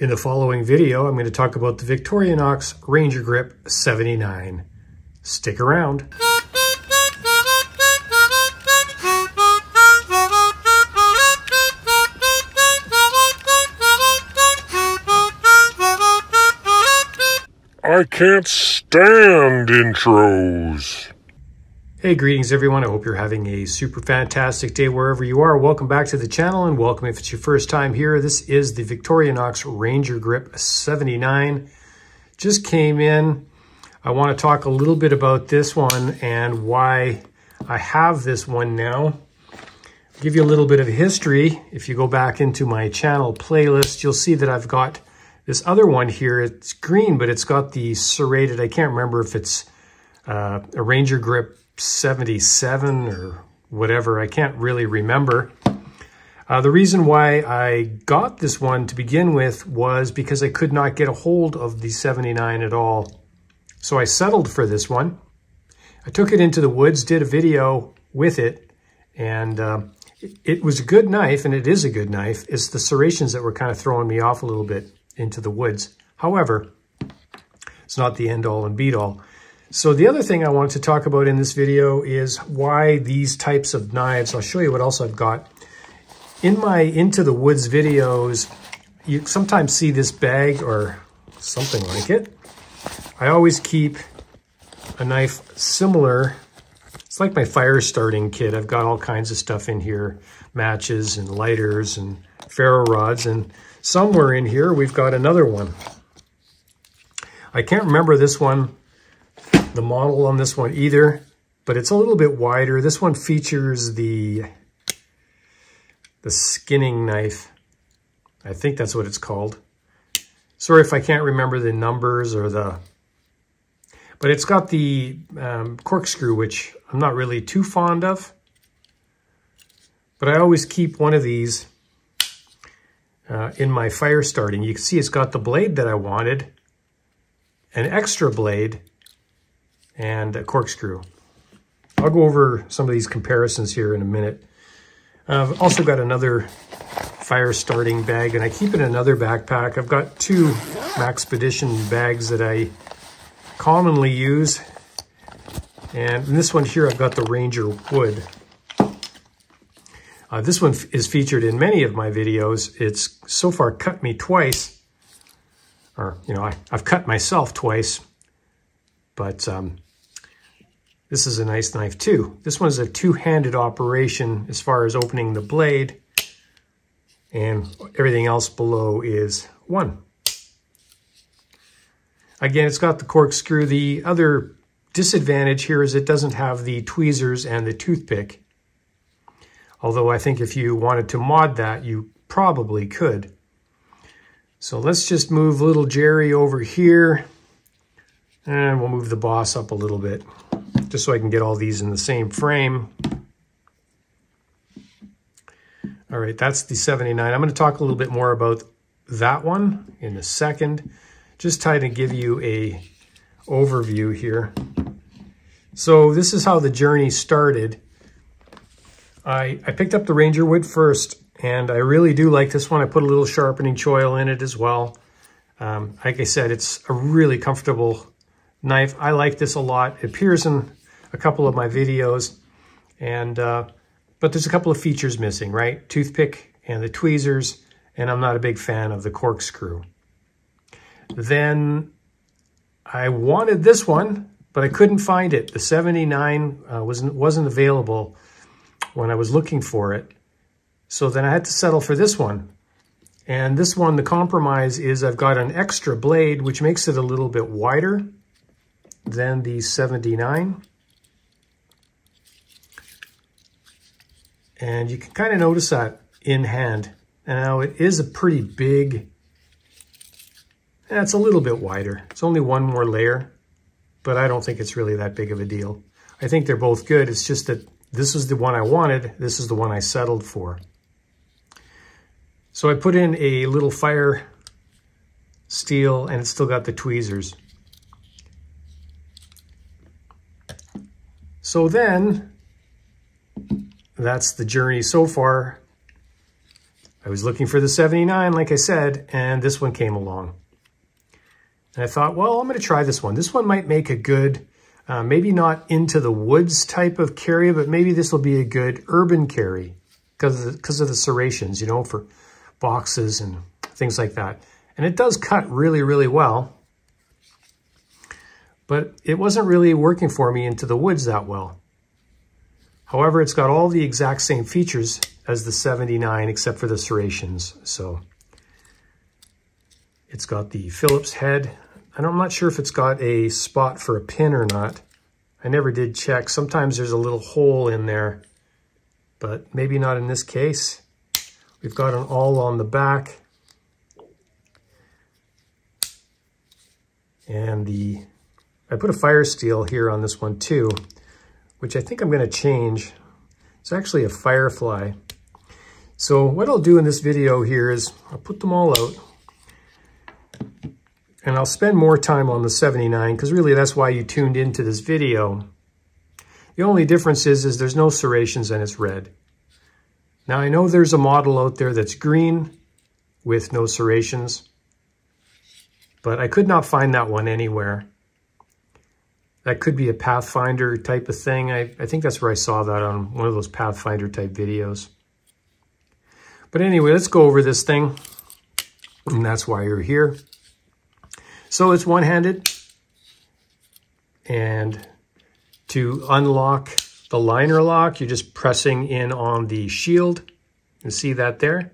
In the following video, I'm going to talk about the Victorinox Rangergrip 79. Stick around. I can't stand intros. Hey, greetings everyone. I hope you're having a super fantastic day wherever you are. Welcome back to the channel and welcome if it's your first time here. This is the Victorinox Rangergrip 79. Just came in. I want to talk a little bit about this one and why I have this one now. I'll give you a little bit of history. If you go back into my channel playlist, you'll see that I've got this other one here. It's green, but it's got the serrated, I can't remember if it's a Rangergrip 77 or whatever. I can't really remember. The reason why I got this one to begin with was because I could not get a hold of the 79 at all. So I settled for this one. I took it into the woods, did a video with it, and it was a good knife, and it is a good knife. It's the serrations that were kind of throwing me off a little bit into the woods. However, it's not the end all and beat all. So the other thing I wanted to talk about in this video is why these types of knives. I'll show you what else I've got. In my Into the Woods videos, you sometimes see this bag or something like it. I always keep a knife similar. It's like my fire starting kit. I've got all kinds of stuff in here, matches and lighters and ferro rods, and somewhere in here we've got another one. I can't remember this one, the model on this one either, but it's a little bit wider. This one features the skinning knife. I think that's what it's called. Sorry if I can't remember the numbers or but it's got the corkscrew, which I'm not really too fond of. But I always keep one of these in my fire starting. You can see it's got the blade that I wanted, an extra blade, and a corkscrew. I'll go over some of these comparisons here in a minute. I've also got another fire starting bag, and I keep it in another backpack. I've got two Maxpedition bags that I commonly use. And in this one here, I've got the Ranger Wood. This one is featured in many of my videos. It's so far cut me twice, or, you know, I've cut myself twice, but this is a nice knife too. This one is a two-handed operation as far as opening the blade, and everything else below is one. Again, it's got the corkscrew. The other disadvantage here is it doesn't have the tweezers and the toothpick. Although I think if you wanted to mod that, you probably could. So let's just move little Jerry over here, and we'll move the boss up a little bit, just so I can get all these in the same frame. All right, that's the 79. I'm going to talk a little bit more about that one in a second. Just try to give you a overview here. So this is how the journey started. I picked up the Ranger Wood first, and I really do like this one. I put a little sharpening choil in it as well. Like I said, it's a really comfortable knife. I like this a lot. It appears in a couple of my videos, and but there's a couple of features missing, right? Toothpick and the tweezers, and I'm not a big fan of the corkscrew. Then I wanted this one, but I couldn't find it. The 79 wasn't available when I was looking for it. So then I had to settle for this one. And this one, the compromise is I've got an extra blade, which makes it a little bit wider than the 79. And you can kind of notice that in hand. And now it is a pretty big, it's a little bit wider. It's only one more layer, but I don't think it's really that big of a deal. I think they're both good. It's just that this is the one I wanted. This is the one I settled for. So I put in a little fire steel, and it's still got the tweezers. So then, that's the journey so far. I was looking for the 79, like I said, and this one came along. And I thought, well, I'm going to try this one. This one might make a good, maybe not into the woods type of carry, but maybe this will be a good urban carry because of the serrations, you know, for boxes and things like that. And it does cut really, really well. But it wasn't really working for me into the woods that well. However, it's got all the exact same features as the 79, except for the serrations. So it's got the Phillips head. And I'm not sure if it's got a spot for a pin or not. I never did check. Sometimes there's a little hole in there, but maybe not in this case. We've got an awl on the back. And I put a fire steel here on this one too, which I think I'm going to change. It's actually a Firefly. So what I'll do in this video here is I'll put them all out and I'll spend more time on the 79 because really that's why you tuned into this video. The only difference is there's no serrations and it's red. Now I know there's a model out there that's green with no serrations, but I could not find that one anywhere. That could be a Pathfinder type of thing. I think that's where I saw that on one of those Pathfinder type videos. But anyway, let's go over this thing. And that's why you're here. So it's one-handed. And to unlock the liner lock, you're just pressing in on the shield. You see that there?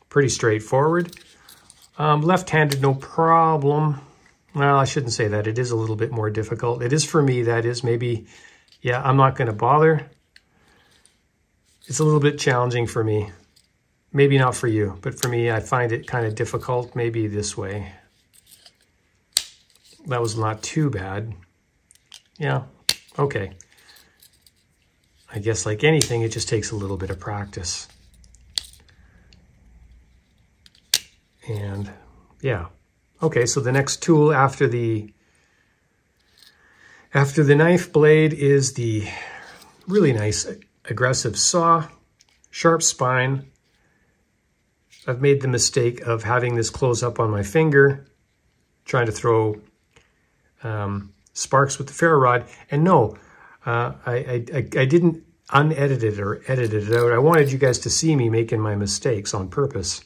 Pretty straightforward. Left-handed, no problem. Well, I shouldn't say that. It is a little bit more difficult. It is for me, that is. Maybe, yeah, I'm not going to bother. It's a little bit challenging for me. Maybe not for you, but for me, I find it kind of difficult. Maybe this way. That was not too bad. Yeah, okay. I guess like anything, it just takes a little bit of practice. And yeah. Okay, so the next tool after the knife blade is the really nice aggressive saw, sharp spine. I've made the mistake of having this close up on my finger, trying to throw sparks with the ferro rod. And no, I didn't unedit it or edit it out. I wanted you guys to see me making my mistakes on purpose.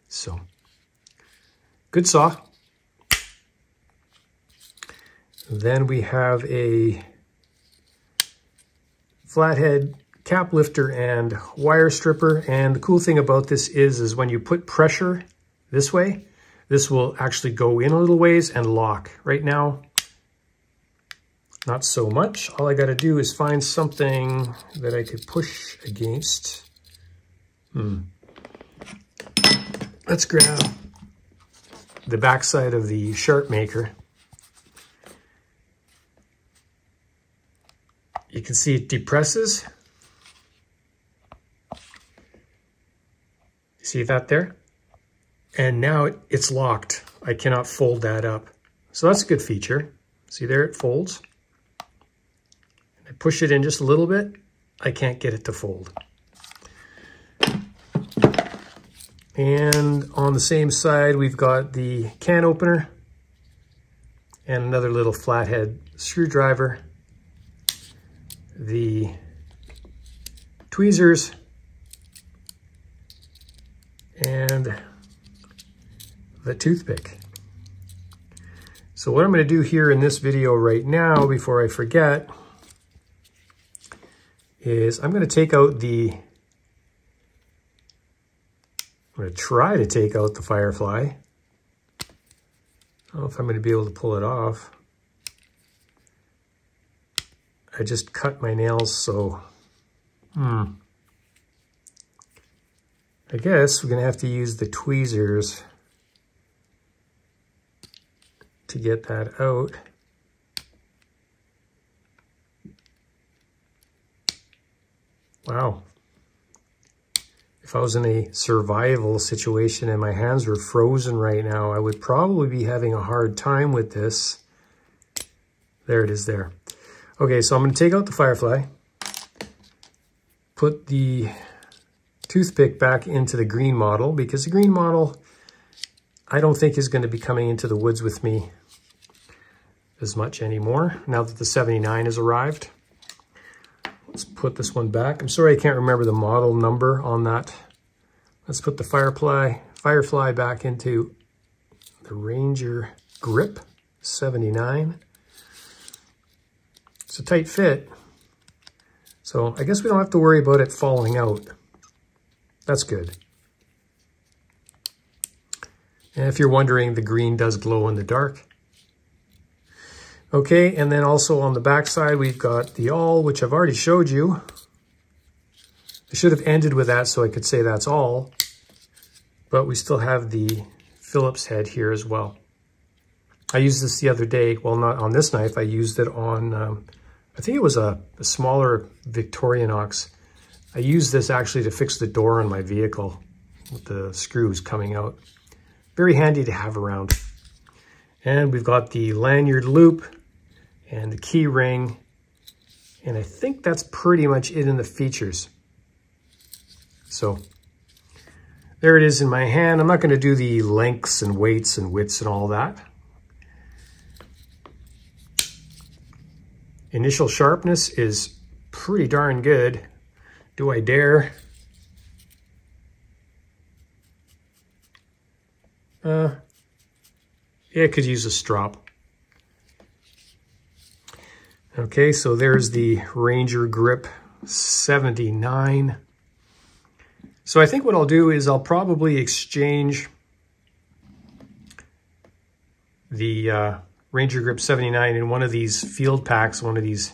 So, good saw. Then we have a flathead cap lifter and wire stripper. And the cool thing about this is when you put pressure this way, this will actually go in a little ways and lock. Right now, not so much. All I got to do is find something that I could push against. Let's grab the backside of the sharp maker. You can see it depresses. See that there? And now it's locked. I cannot fold that up. So that's a good feature. See there, it folds. I push it in just a little bit. I can't get it to fold. And on the same side, we've got the can opener and another little flathead screwdriver, the tweezers, and the toothpick. So what I'm going to do here in this video right now, before I forget, is I'm going to take out I'm going to try to take out the Firefly. I don't know if I'm going to be able to pull it off. I just cut my nails, so I guess we're going to have to use the tweezers to get that out. Wow. If I was in a survival situation and my hands were frozen right now, I would probably be having a hard time with this. There it is there. Okay, so I'm going to take out the Firefly. put the toothpick back into the green model, because the green model I don't think is going to be coming into the woods with me as much anymore now that the 79 has arrived. Let's put this one back. I'm sorry I can't remember the model number on that. Let's put the Firefly back into the Rangergrip 79. It's a tight fit, so I guess we don't have to worry about it falling out. That's good. And if you're wondering, the green does glow in the dark. Okay, and then also on the back side, we've got the all, which I've already showed you. I should have ended with that so I could say that's all, but we still have the Phillips head here as well. I used this the other day. Well, not on this knife. I used it on, I think it was a smaller Victorinox. I used this actually to fix the door on my vehicle with the screws coming out. Very handy to have around. And we've got the lanyard loop and the key ring. And I think that's pretty much it in the features. So there it is in my hand. I'm not going to do the lengths and weights and widths and all that. Initial sharpness is pretty darn good. Do I dare? Yeah, it could use a strop. Okay, so there's the Rangergrip 79. So I think what I'll do is I'll probably exchange the Rangergrip 79 in one of these field packs, one of these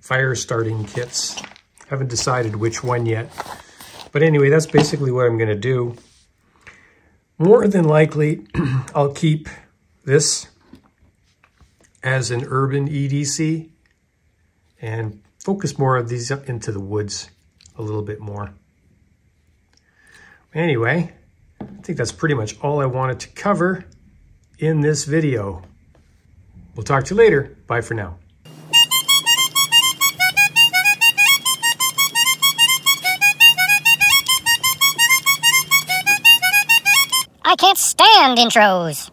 fire starting kits. Haven't decided which one yet. But anyway, that's basically what I'm going to do. More than likely, I'll keep this as an urban EDC and focus more of these up into the woods a little bit more. Anyway, I think that's pretty much all I wanted to cover in this video. We'll talk to you later. Bye for now. I can't stand intros.